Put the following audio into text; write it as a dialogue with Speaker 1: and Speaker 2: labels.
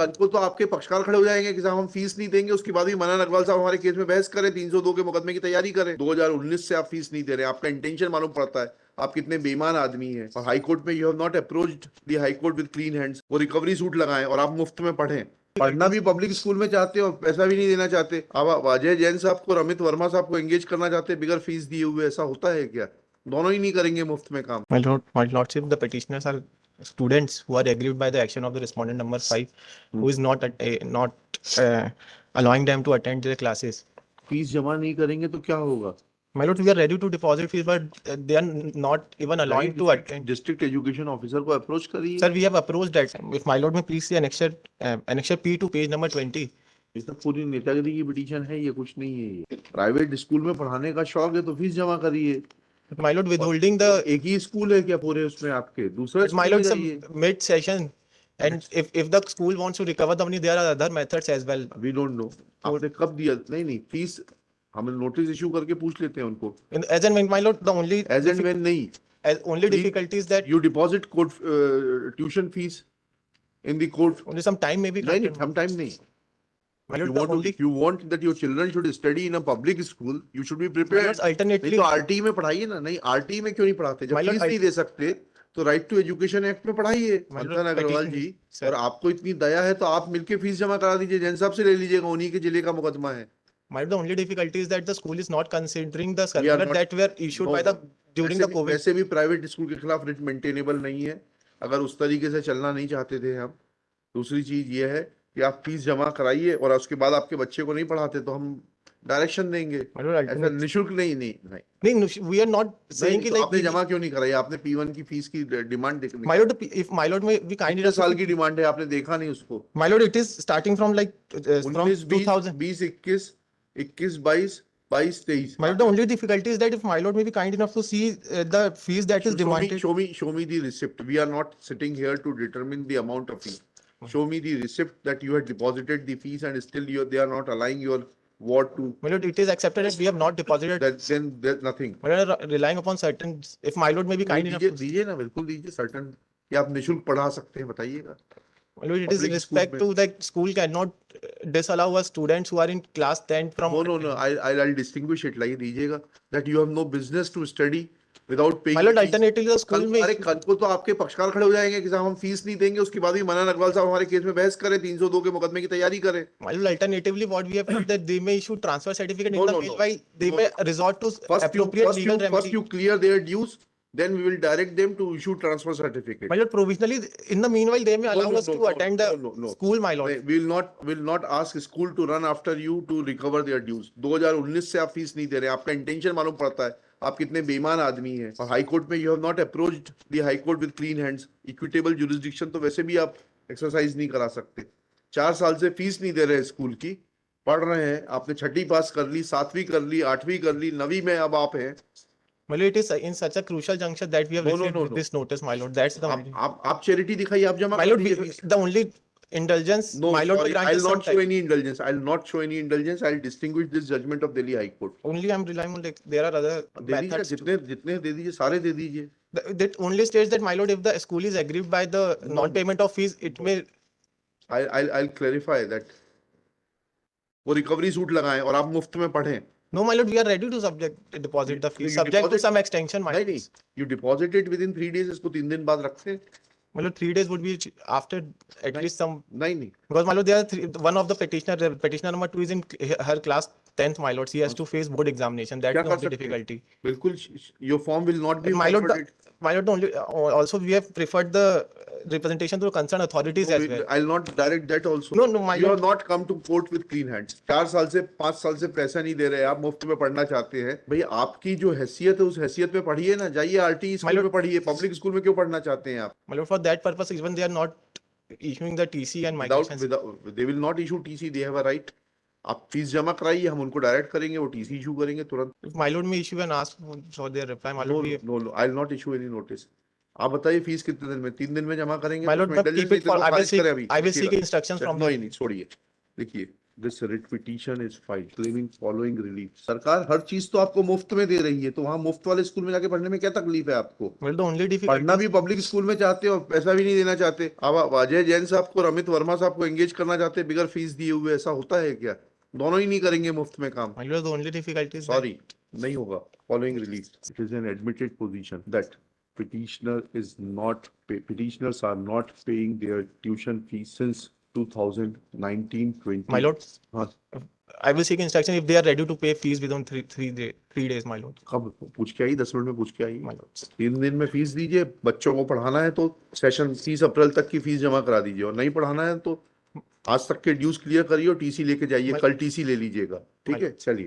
Speaker 1: कल को तो आपके पक्षकार खड़े हो जाएंगे कि साहब हम फीस नहीं देंगे, उसके बाद भी मन्नान अग्रवाल साहब हमारे केस में बहस करें, 302 के मुकदमे की तैयारी करें। 2019 से आप फीस नहीं दे रहे, आपका इंटेंशन मालूम पड़ता है, आप कितने बेईमान आदमी हैं। और हाई कोर्ट में you have not approached the high court with clean hands, वो रिकवरी सूट लगाएं और आप मुफ्त में पढ़ें। पढ़ना भी पब्लिक स्कूल में चाहते हो, पैसा भी नहीं देना चाहते। अब अजय जैन साहब को, अमित वर्मा साहब को एंगेज करना चाहते बिगर फीस दिए हुए, ऐसा होता है क्या? दोनों ही नहीं करेंगे मुफ्त में काम।
Speaker 2: My lordship, the petitioners are students who are aggrieved by the action of the respondent number 5, who is not allowing them to attend their classes.
Speaker 1: Fees जमा नहीं करेंगे तो क्या होगा?
Speaker 2: My lord, we are ready to deposit fees, but they are not even allowed to attend.
Speaker 1: District education officer को approach करिए।
Speaker 2: Sir, we have approached that. If my lord may please see annexure P to page number 20.
Speaker 1: ये तो पूरी नेतागिरी की petition है, ये कुछ नहीं है। ये प्राइवेट स्कूल में पढ़ाने का शौक है तो फीस जमा करिए।
Speaker 2: My lord, withholding the
Speaker 1: एक ही स्कूल है क्या पूरे उसमें आपके? दूसरा
Speaker 2: my lord, mid session, and if the school wants to recover the money, there are other methods as well.
Speaker 1: We don't know आपने कब दिया। नहीं फीस हम नोटिस इशू करके पूछ लेते हैं उनको।
Speaker 2: As and when, my lord, the only
Speaker 1: as and when नहीं,
Speaker 2: only difficulty is that
Speaker 1: you deposit court tuition fees in the court.
Speaker 2: only some time may be
Speaker 1: नहीं
Speaker 2: granted.
Speaker 1: some time नहीं।
Speaker 2: My
Speaker 1: If
Speaker 2: lord,
Speaker 1: you
Speaker 2: the
Speaker 1: want to,
Speaker 2: only
Speaker 1: if you want that your children should study in a public school, you should be prepared.
Speaker 2: my lord, alternately,
Speaker 1: नहीं तो RT में पढ़ाइए ना। नहीं RT में क्यों नहीं पढ़ाते? जब
Speaker 2: My lord,
Speaker 1: फीस नहीं दे सकते तो राइट टू एजुकेशन एक्ट में पढ़ाइए।
Speaker 2: My lord,
Speaker 1: मंथन अग्रवाल जी,
Speaker 2: petition-
Speaker 1: और आपको इतनी दया है तो आप मिलके फीस जमा करा दीजिए, जैन साहब से ले लीजिएगा, उन्हीं के जिले का मुकदमा है।
Speaker 2: my lord, the only difficulty is that the school is not considering the
Speaker 1: We are
Speaker 2: circular
Speaker 1: not-
Speaker 2: that were issued
Speaker 1: No,
Speaker 2: by the during the COVID.
Speaker 1: वैसे भी प्राइवेट स्कूल के खिलाफ रिट मेंटेनेबल नहीं है, अगर उस तरीके से चलना नहीं चाहते थे हम। दूसरी चीज ये है कि आप फीस जमा कराइए और उसके बाद आपके बच्चे को नहीं पढ़ाते तो हम डायरेक्शन देंगे।
Speaker 2: My lord,
Speaker 1: ऐसा
Speaker 2: alternate-
Speaker 1: निशुल्क नहीं नहीं नहीं,
Speaker 2: नहीं, no, we are not saying
Speaker 1: नहीं
Speaker 2: कि
Speaker 1: तो
Speaker 2: like
Speaker 1: आपने
Speaker 2: we-
Speaker 1: जमा क्यों नहीं कराई? आपने P1 की फीस की डिमांड देखनी।
Speaker 2: my lord, if my lord may be kind
Speaker 1: कितने
Speaker 2: enough
Speaker 1: साल
Speaker 2: to,
Speaker 1: की डिमांड है, आपने देखा नहीं उसको?
Speaker 2: my lord, it is starting from like from
Speaker 1: 19
Speaker 2: 2000.
Speaker 1: 20 21 21 22 22 23।
Speaker 2: My lord, the only difficulty is that if my lord may be kind enough to see the fees that is demanded.
Speaker 1: Show me the receipt. We are not sitting here to determine the amount of fee. Show me the receipt that you had deposited the fees and still they are not allowing your ward to.
Speaker 2: My lord, it is accepted that we have not deposited.
Speaker 1: That then there's nothing.
Speaker 2: My lord, relying upon certain, if my lord may be kind enough to,
Speaker 1: दीजिए ना, बिल्कुल दीजिए। Certain कि आप निशुल्क पढ़ा सकते हैं, बताइएगा।
Speaker 2: my lord, it is
Speaker 1: Public
Speaker 2: respect
Speaker 1: school
Speaker 2: to that school cannot disallow us students who are in class 10 from.
Speaker 1: No. I'll distinguish it like दीजिएगा that you have no business to study without paying.
Speaker 2: My lord,
Speaker 1: fees.
Speaker 2: alternatively the school may.
Speaker 1: अरे कल को तो आपके पक्षकार खड़े हो जाएंगे कि साहब हम फीस नहीं देंगे, उसके बाद भी मन्नान अग्रवाल साहब हमारे केस में बहस करें, 302 के मुकदमे की तैयारी करें।
Speaker 2: My lord, alternatively, what we have heard that they may issue transfer certificate
Speaker 1: No,
Speaker 2: in the
Speaker 1: no.
Speaker 2: meanwhile, they
Speaker 1: No.
Speaker 2: may resort to appropriate legal
Speaker 1: First
Speaker 2: remedy.
Speaker 1: you clear their dues, then we will direct them to issue transfer certificate.
Speaker 2: My lord, provisionally, in the meanwhile, they may allow us to attend the
Speaker 1: no.
Speaker 2: school, my lord.
Speaker 1: We will not ask school to run after you to recover their dues. 2019 से आप fees नहीं दे रहे, आपका intention मालूम पड़ता है, आप कितने बेईमान आदमी हैं। और हाई कोर्ट में you have not approached the high court with clean hands. Equitable jurisdiction तो वैसे भी आप एक्सरसाइज नहीं करा सकते। 4 साल से फीस नहीं दे रहे स्कूल की, पढ़ रहे हैं। आपने 6वीं पास कर ली, 7वीं कर ली, 8वीं कर ली, 9वीं में अब आप हैं।
Speaker 2: My lord, it is in such a crucial juncture that we have received this notice, my lord. That's the only.
Speaker 1: आप चैरिटी दिखाइए, आप जमा
Speaker 2: My
Speaker 1: कर
Speaker 2: lord,
Speaker 1: दीजिए।
Speaker 2: the only indulgence,
Speaker 1: No,
Speaker 2: my lord,
Speaker 1: sorry,
Speaker 2: grant
Speaker 1: I'll
Speaker 2: us some
Speaker 1: not show
Speaker 2: time.
Speaker 1: any indulgence. I'll not show any indulgence. I'll distinguish this judgment of Delhi High Court.
Speaker 2: Only I'm relying on like there are other
Speaker 1: दे दीजिए,
Speaker 2: methods.
Speaker 1: जितने दे दीजिए, सारे दे दीजिए।
Speaker 2: That only states that, my lord, if the school is aggrieved by the non-payment of fees, it may.
Speaker 1: I'll clarify that. वो recovery suit लगाएं और आप मुफ्त में पढ़ें।
Speaker 2: No, my lord, we are ready to deposit the fees,
Speaker 1: you
Speaker 2: subject to
Speaker 1: deposit-
Speaker 2: some extension, my lord.
Speaker 1: नहीं, you deposit it within 3 days, इसको 3 दिन बाद रखते हैं।
Speaker 2: My lord, 3 days would be after at least some,
Speaker 1: नहीं
Speaker 2: because my lord, there are one of the petitioner number 2 is in her class 10th, my lord. She has to face board examination. That's
Speaker 1: क्या
Speaker 2: the
Speaker 1: कर
Speaker 2: only
Speaker 1: सकते हैं?
Speaker 2: difficulty.
Speaker 1: बिल्कुल, your form will not be
Speaker 2: My lord,
Speaker 1: forwarded.
Speaker 2: my lord, only also we have preferred the representation to the concerned authorities as well.
Speaker 1: I'll not direct that also.
Speaker 2: No, my
Speaker 1: You
Speaker 2: lord.
Speaker 1: have not come to court with clean hands. 4 साल से 5 साल से पैसा नहीं दे रहे, आप मुफ्त में पढ़ना चाहते हैं। भाई आपकी जो हैसियत है उस हैसियत में पढ़िए ना, जाइए आरटी स्कूल
Speaker 2: lord-
Speaker 1: में पढ़िए। पब्लिक स्कूल में क्यों पढ़ना चाहते हैं आप?
Speaker 2: My lord, for that purpose, even they are not issuing the TC and migrations.
Speaker 1: They will not issue TC, they have a right. आप फीस जमा कराइए, हम उनको डायरेक्ट करेंगे, वो टीसी इशू करेंगे तुरंत।
Speaker 2: If my lord may issue and ask for their reply, my lord,
Speaker 1: No, I'll not issue any notice. आप बताइए फीस कितने दिन में? 3 दिन में जमा करेंगे?
Speaker 2: my lord,
Speaker 1: उसमें
Speaker 2: but keep
Speaker 1: indulgence
Speaker 2: it for,
Speaker 1: नहीं तो
Speaker 2: I will
Speaker 1: खारिज करें
Speaker 2: seek,
Speaker 1: अभी।
Speaker 2: I will seek
Speaker 1: देखिएगा।
Speaker 2: instructions from
Speaker 1: नहीं छोड़िए, देखिए This writ petition is filed claiming following relief. सरकार हर चीज तो आपको मुफ्त में दे रही है, तो वहाँ मुफ्त वाले स्कूल में जाके पढ़ने में क्या तकलीफ है आपको?
Speaker 2: Well, the only
Speaker 1: पढ़ना
Speaker 2: difficulty
Speaker 1: भी पब्लिक स्कूल में चाहते हो, पैसा भी नहीं देना चाहते। अब आप अजय जैन साहब को, रमित वर्मा साहब को एंगेज करना चाहते बिगर फीस दिए हुए, ऐसा होता है क्या? दोनों ही नहीं करेंगे मुफ्त में काम।
Speaker 2: my lord, the only difficulty is that
Speaker 1: sorry, नहीं होगा। Following relief, it is an admitted position that petitioners are not paying their tuition fees since 2019-20।
Speaker 2: my lord,
Speaker 1: हाँ,
Speaker 2: I will seek instruction if they are ready to pay fees within 3 days, my lord.
Speaker 1: कब पूछ के आई? 10 minute में पूछ के आई?
Speaker 2: My lord.
Speaker 1: 3 दिन में fees दीजिए। बच्चों को पढ़ाना है तो सेशन 30 अप्रैल तक की फीस जमा करा दीजिए, और नहीं पढ़ाना है तो आज तक के ड्यूज क्लियर करिए और टीसी लेके जाइए। कल टीसी ले लीजिएगा, ठीक है? चलिए।